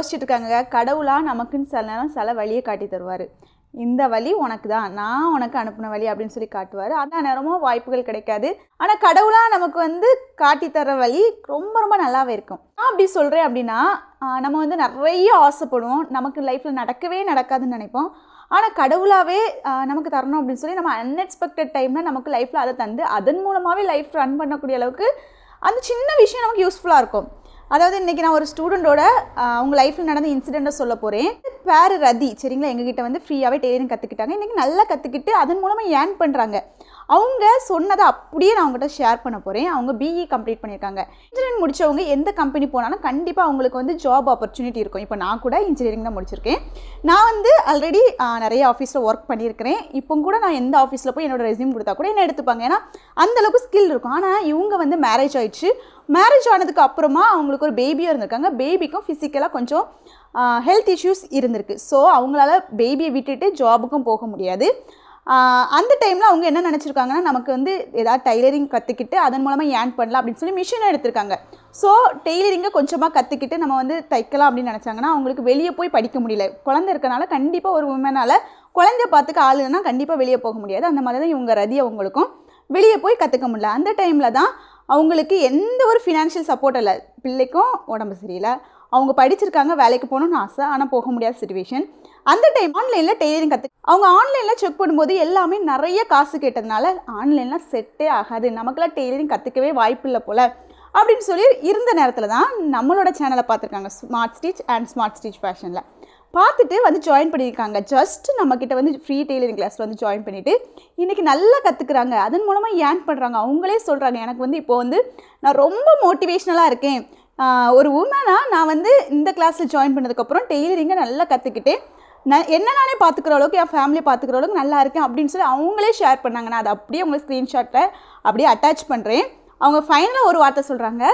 யோசிச்சுட்டு இருக்காங்க, கடவுளா நமக்குன்னு சில நேரம் சில வழியை காட்டி தருவார். இந்த வழி உனக்கு தான், நான் உனக்கு அனுப்பின வழி அப்படின்னு சொல்லி காட்டுவார். அந்த நேரமும் வாய்ப்புகள் கிடைக்காது. ஆனால் கடவுளாக நமக்கு வந்து காட்டி தர வழி ரொம்ப ரொம்ப நல்லாவே இருக்கும். நான் அப்படி சொல்கிறேன் அப்படின்னா, நம்ம வந்து நிறைய ஆசைப்படுவோம், நமக்கு லைஃப்பில் நடக்கவே நடக்காதுன்னு நினைப்போம். ஆனால் கடவுளாகவே நமக்கு தரணும் அப்படின்னு சொல்லி நம்ம அன்எக்ஸ்பெக்டட் டைமில் நமக்கு லைஃப்பில் அதை தந்து அதன் மூலமாகவே லைஃப் ரன் பண்ணக்கூடிய அளவுக்கு அந்த சின்ன விஷயம் நமக்கு யூஸ்ஃபுல்லாக இருக்கும். அதாவது இன்றைக்கி நான் ஒரு ஸ்டூடெண்ட்டோட அவங்க லைஃப்பில் நடந்த இன்சிடெண்ட்டை சொல்ல போகிறேன். பேர் ரதி, சரிங்களா? எங்ககிட்ட வந்து ஃப்ரீயாகவே டெய்லரிங் கற்றுக்கிட்டாங்க. இன்றைக்கி நல்லா கற்றுக்கிட்டு அதன் மூலமாக ஏர்ன் பண்ணுறாங்க. அவங்க சொன்னதை அப்படியே நான் அவங்ககிட்ட ஷேர் பண்ண போகிறேன். அவங்க பிஇ கம்ப்ளீட் பண்ணியிருக்காங்க. இன்ஜினியரிங் முடித்தவங்க எந்த கம்பெனி போனாலும் கண்டிப்பாக அவங்களுக்கு வந்து ஜாப் ஆப்பர்ச்சுனிட்டி இருக்கும். இப்போ நான் கூட இன்ஜினியரிங் தான் முடிச்சிருக்கேன். நான் வந்து ஆல்ரெடி நிறைய ஆஃபீஸில் ஒர்க் பண்ணியிருக்கிறேன். இப்போ கூட நான் எந்த ஆஃபீஸில் போய் என்னோடய ரெஸ்யூம் கொடுத்தா கூட என்ன எடுத்துப்பாங்க, ஏன்னா அந்தளவுக்கு ஸ்கில் இருக்கும். ஆனால் இவங்க வந்து மேரேஜ் ஆகிடுச்சு. மேரேஜ் ஆனதுக்கு அப்புறமா அவங்களுக்கு ஒரு பேபியும் இருந்திருக்காங்க. பேபிக்கும் ஃபிசிக்கலாக கொஞ்சம் ஹெல்த் இஷ்யூஸ் இருந்திருக்கு. ஸோ அவங்களால பேபியை விட்டுட்டு ஜாபுக்கும் போக முடியாது. அந்த டைமில் அவங்க என்ன நினச்சிருக்காங்கன்னா, நமக்கு வந்து ஏதாவது டைலரிங் கற்றுக்கிட்டு அதன் மூலமாக ஏர்ன் பண்ணலாம் அப்படின்னு சொல்லி மிஷினை எடுத்திருக்காங்க. ஸோ டெய்லரிங்கை கொஞ்சமாக கற்றுக்கிட்டு நம்ம வந்து தைக்கலாம் அப்படின்னு நினச்சாங்கன்னா அவங்களுக்கு வெளியே போய் படிக்க முடியல. குழந்தை இருக்கனால கண்டிப்பாக ஒரு உமனால் குழந்தைய பார்த்துக்க ஆள் இல்லைன்னா கண்டிப்பாக வெளியே போக முடியாது. அந்த மாதிரி தான் இவங்க ரதி அவங்களுக்கும் வெளியே போய் கற்றுக்க முடியல. அந்த டைமில் தான் அவங்களுக்கு எந்த ஒரு ஃபினான்ஷியல் சப்போர்ட் இல்லை. பிள்ளைக்கும் உடம்பு சரியில்லை, அவங்க படிச்சிருக்காங்க, வேலைக்கு போகணுன்னு ஆசை, ஆனால் போக முடியாத சிச்சுவேஷன். அந்த டைம் ஆன்லைனில் டெய்லரிங் அவங்க ஆன்லைனில் செக் பண்ணும்போது எல்லாமே நிறைய காசு கேட்டதுனால ஆன்லைன்லாம் செட்டே ஆகாது, நமக்குலாம் டெய்லரிங் கற்றுக்கவே வாய்ப்பு இல்லை போல் அப்படின்னு சொல்லி இருந்த நேரத்தில் தான் நம்மளோட சேனலை பார்த்துருக்காங்க. Smart Stitch and Smart Stitch ஃபேஷனில் பார்த்துட்டு வந்து ஜாயின் பண்ணியிருக்காங்க. ஜஸ்ட் நம்மக்கிட்ட வந்து ஃப்ரீ டெய்லரிங் கிளாஸில் வந்து ஜாயின் பண்ணிவிட்டு இன்றைக்கி நல்லா கற்றுக்குறாங்க. அதன் மூலமாக ஏர்ன் பண்ணுறாங்க. அவங்களே சொல்கிறாங்க, எனக்கு வந்து இப்போ வந்து நான் ரொம்ப மோட்டிவேஷ்னலாக இருக்கேன். ஒரு உமனாக நான் வந்து இந்த கிளாஸில் ஜாயின் பண்ணதுக்கப்புறம் டெய்லரிங்கை நல்லா கற்றுக்கிட்டு என்ன நானே பார்த்துக்கிற அளவுக்கு, என் ஃபேமிலியை பார்த்துக்கிற அளவுக்கு நல்லா இருக்கேன் அப்படின்னு சொல்லி அவங்களே ஷேர் பண்ணாங்க. நான் அதை அப்படியே உங்களுக்கு ஸ்க்ரீன்ஷாட்டில் அப்படியே அட்டாச் பண்ணுறேன். அவங்க ஃபைனலாக ஒரு வார்த்தை சொல்கிறாங்க,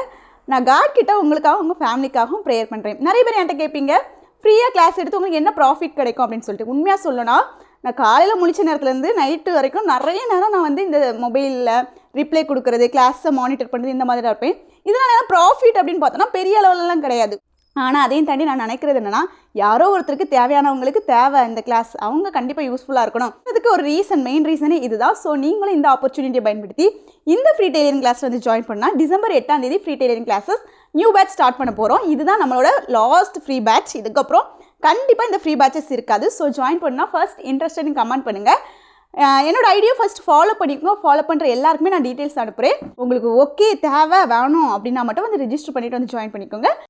நான் காட் கிட்ட உங்களுக்காகவும் உங்கள் ஃபேமிலிக்காகவும் ப்ரேயர் பண்ணுறேன். நிறைய பேர் என்கிட்ட கேட்பீங்க, ஃப்ரீயாக கிளாஸ் எடுத்து உங்களுக்கு என்ன ப்ராஃபிட் கிடைக்கும் அப்படின்னு சொல்லிட்டு. உண்மையாக சொல்லணும்னா, நான் காலையில் முழிச்ச நேரத்துலேருந்து நைட்டு வரைக்கும் நிறைய நேரம் நான் வந்து இந்த மொபைலில் ரிப்ளை கொடுக்குறது, கிளாஸை மானிட்டர் பண்ணுறது, இந்த மாதிரி தான் இருப்பேன். இதனால் ப்ராஃபிட் அப்படின்னு பார்த்தோன்னா பெரிய அளவுலலாம் கிடையாது. ஆனால் அதையும் தாண்டி நான் நினைக்கிறது என்னென்னா, யாரோ ஒருத்தருக்கு தேவையானவங்களுக்கு தேவை இந்த கிளாஸ், அவங்க கண்டிப்பாக யூஸ்ஃபுல்லாக இருக்கணும். அதுக்கு ஒரு மெயின் ரீசனே இதுதான். ஸோ நீங்களும் இந்த ஆப்பர்ச்சுனிட்டியை பயன்படுத்தி இந்த ஃப்ரீ டெய்லரிங் கிளாஸில் வந்து ஜாயின் பண்ணால் டிசம்பர் 8ஆம் தேதி free tailoring classes new batch start பண்ண போகிறோம். இதுதான் நம்மளோட லாஸ்ட் ஃப்ரீ பேட்ச். இதுக்கப்புறம் கண்டிப்பாக இந்த ஃப்ரீ பேட்சஸ் இருக்காது. ஸோ ஜாயின் பண்ணால் ஃபர்ஸ்ட் இன்ட்ரெஸ்டட்னு கமெண்ட் பண்ணுங்கள். என்னோட ஐடியா ஃபஸ்ட் ஃபாலோ பண்ணிக்கோங்க. ஃபாலோ பண்ணுற எல்லாருக்குமே நான் டீட்டெயில்ஸ் அனுப்புகிறேன். உங்களுக்கு ஓகே தேவை வேணும் அப்படின்னா மட்டும் வந்து ரிஜிஸ்டர் பண்ணிவிட்டு வந்து ஜாயின் பண்ணிக்கோங்க.